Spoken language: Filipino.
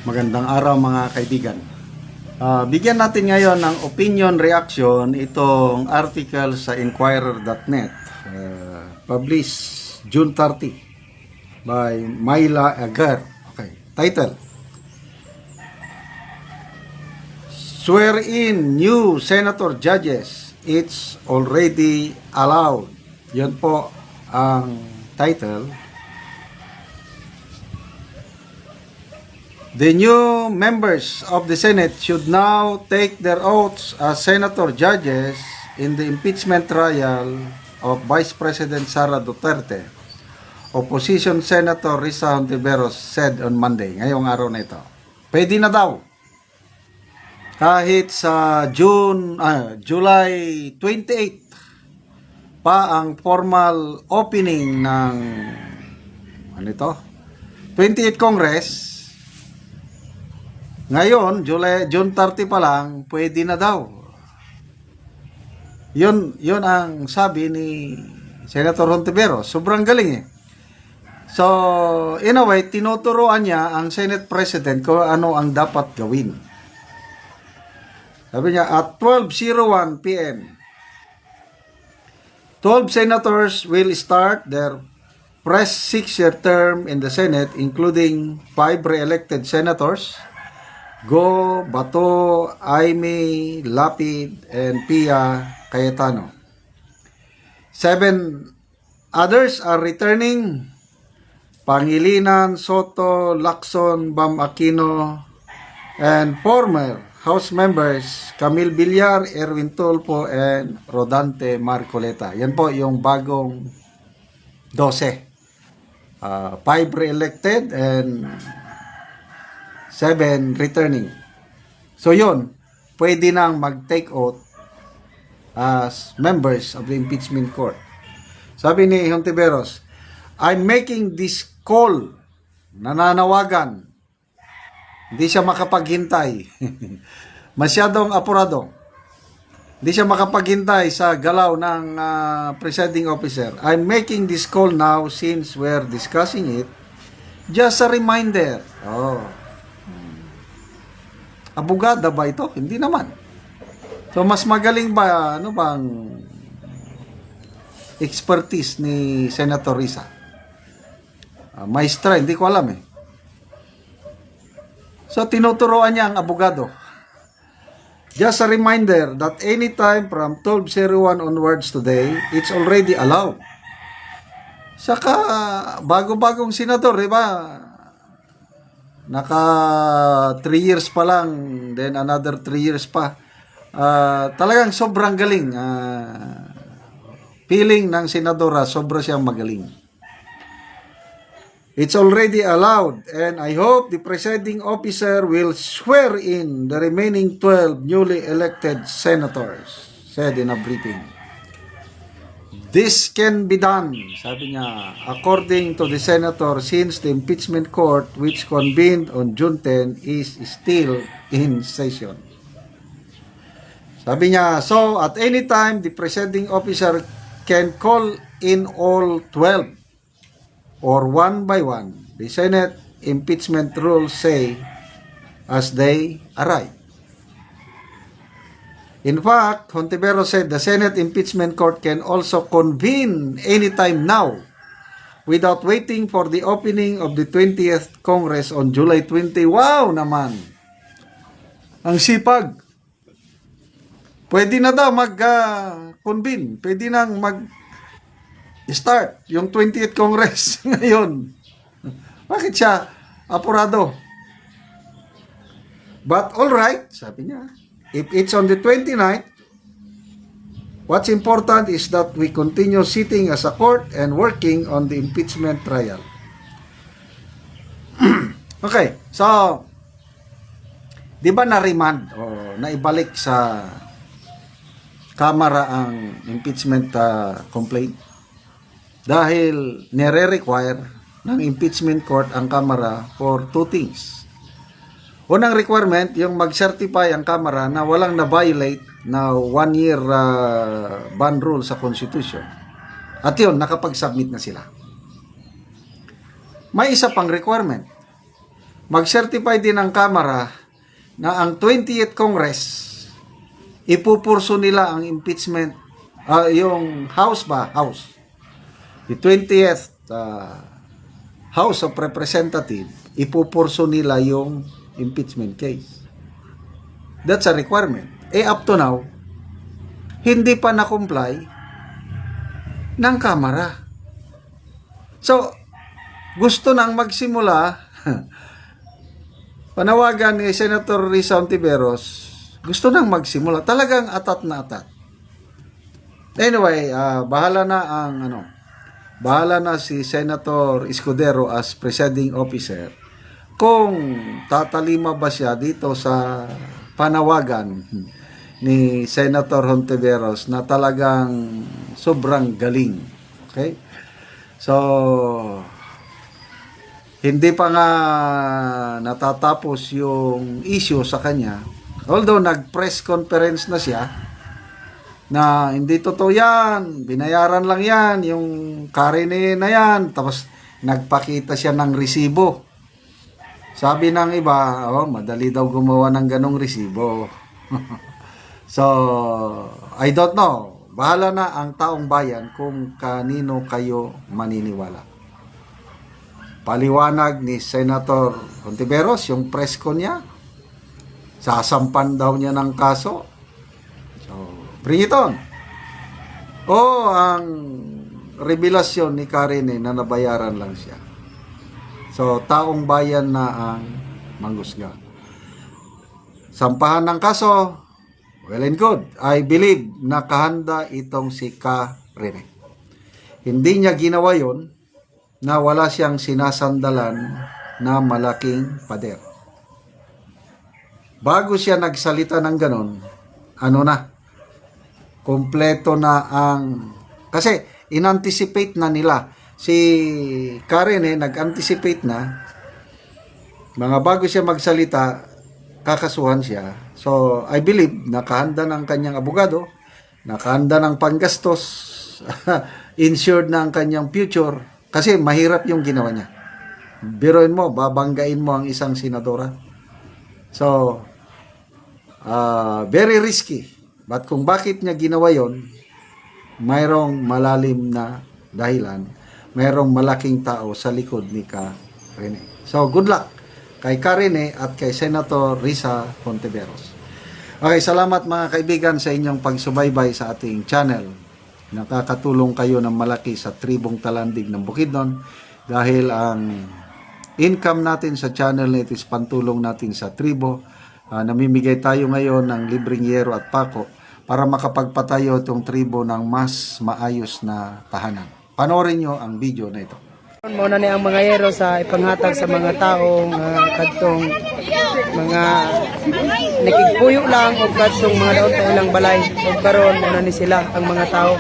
Magandang araw mga kaibigan. Bigyan natin ngayon ng opinion reaction itong article sa Inquirer.net, published June 30 by Myla Agar. Okay, title: Swear in new senator judges, it's already allowed. Yun po ang title. The new members of the Senate should now take their oaths as senator judges in the impeachment trial of Vice President Sara Duterte. Opposition Senator Risa Hontiveros said on Monday, ngayong araw na ito. Pwede na daw. Kahit sa July 28 pa ang formal opening ng 28th Congress. Ngayon, June 30 pa lang, pwede na daw. Yun ang sabi ni Senator Hontiveros. Sobrang galing eh. So, in a way, tinuturuan niya ang Senate President kung ano ang dapat gawin. Sabi niya, at 12:01 p.m., 12 senators will start their fresh 6-year term in the Senate, including 5 re-elected senators, Go, Bato, Aimee, Lapid, and Pia Cayetano. 7 others are returning: Pangilinan, Soto, Lacson, Bam Aquino, and former House members Camille Villar, Erwin Tulfo, and Rodante Marcoleta. Yan po yung bagong 12. 5 re-elected and 7 returning. So yun, pwede nang mag-take oath as members of the impeachment court. Sabi ni Hontiveros, I'm making this call, nananawagan. Hindi siya makapaghintay. Masyadong apurado. Hindi siya makapaghintay sa galaw ng presiding officer. I'm making this call now since we're discussing it. Just a reminder. Abogada ba ito? Hindi naman. So, mas magaling ba, ano bang expertise ni Senator Risa? Maestra, hindi ko alam eh. So, tinuturoan niya ang abogado. Just a reminder that anytime from 12:01 onwards today, it's already allowed. Saka, bago-bagong senador, di ba? Naka 3 years pa lang, then another 3 years pa. Talagang sobrang galing. Feeling ng senadora, sobra siyang magaling. It's already allowed, and I hope the presiding officer will swear in the remaining 12 newly elected senators, said in a briefing. This can be done, sabi niya, according to the senator, since the impeachment court, which convened on June 10, is still in session. Sabi niya, so at any time, the presiding officer can call in all 12 or one by one. The Senate impeachment rules say as they arrive. In fact, Hontiveros said the Senate impeachment court can also convene anytime now without waiting for the opening of the 20th Congress on July 20. Wow naman! Ang sipag! Pwede na daw mag-convene. Pwede nang mag-start yung 20th Congress ngayon. Bakit siya apurado? But all right, sabi niya. If it's on the 29th, what's important is that we continue sitting as a court and working on the impeachment trial. Okay, so, di ba na-remand o naibalik sa Kamara ang impeachment complaint? Dahil nire-require ng impeachment court ang Kamara for 2 things. Unang requirement, yung mag-certify ang Kamara na walang na-violate na 1-year ban rule sa Constitution. At yun, nakapag-submit na sila. May isa pang requirement. mag-certify din ng Kamara na ang 20th Congress, ipupurso nila ang impeachment, yung House ba? House. The 20th House of Representatives, ipupurso nila yung impeachment case. That's a requirement. Up to now, hindi pa na-comply ng Kamara. So, gusto nang magsimula, panawagan ni Senator Risa Hontiveros, gusto nang magsimula. Talagang atat na atat. Anyway, bahala na si Senator Escudero as presiding officer kung tatalima ba siya dito sa panawagan ni Senator Hontiveros na talagang sobrang galing. Okay? So, hindi pa nga natatapos yung issue sa kanya. Although nag-press conference na siya na hindi totoo yan, binayaran lang yan, yung karine na yan, tapos nagpakita siya ng resibo. Sabi ng iba, madali daw gumawa ng ganong resibo. So, I don't know. Bahala na ang taong bayan kung kanino kayo maniniwala. Paliwanag ni Senator Hontiveros, yung press con niya, sasampan daw niya ng kaso. So, bring it on. O ang revelasyon ni Karine na nabayaran lang siya. So, taong bayan na ang manghusga. Sampahan ng kaso, well and good. I believe nakahanda itong si Karine. Hindi niya ginawa yon na wala siyang sinasandalan na malaking pader. Bago siya nagsalita ng ganon, kompleto na ang... Kasi in-anticipate na nila. Si Karine nag-anticipate na, mga bago siya magsalita, kakasuhan siya. So, I believe, nakahanda ng kanyang abogado, nakahanda ng panggastos, insured na ang kanyang future, kasi mahirap yung ginawa niya. Biruin mo, babanggain mo ang isang senadora. So, very risky. But kung bakit niya ginawa yon, mayroong malalim na dahilan, mayroong malaking tao sa likod ni Karine. So, good luck kay Karine at kay Senator Risa Hontiveros. Okay, salamat mga kaibigan sa inyong pagsubaybay sa ating channel. Nakakatulong kayo ng malaki sa tribong talandig ng Bukidnon dahil ang income natin sa channel na ito is pantulong natin sa tribo. Namimigay tayo ngayon ng libreng yero at pako para makapagpatayo itong tribo ng mas maayos na tahanan. Panoorin nyo ang video na ito. Muna ni ang mga yero sa ipanghatag sa mga taong kadtong mga nakigpuyo lang o kadtong mga daon ilang balay o karon muna ni sila ang mga tao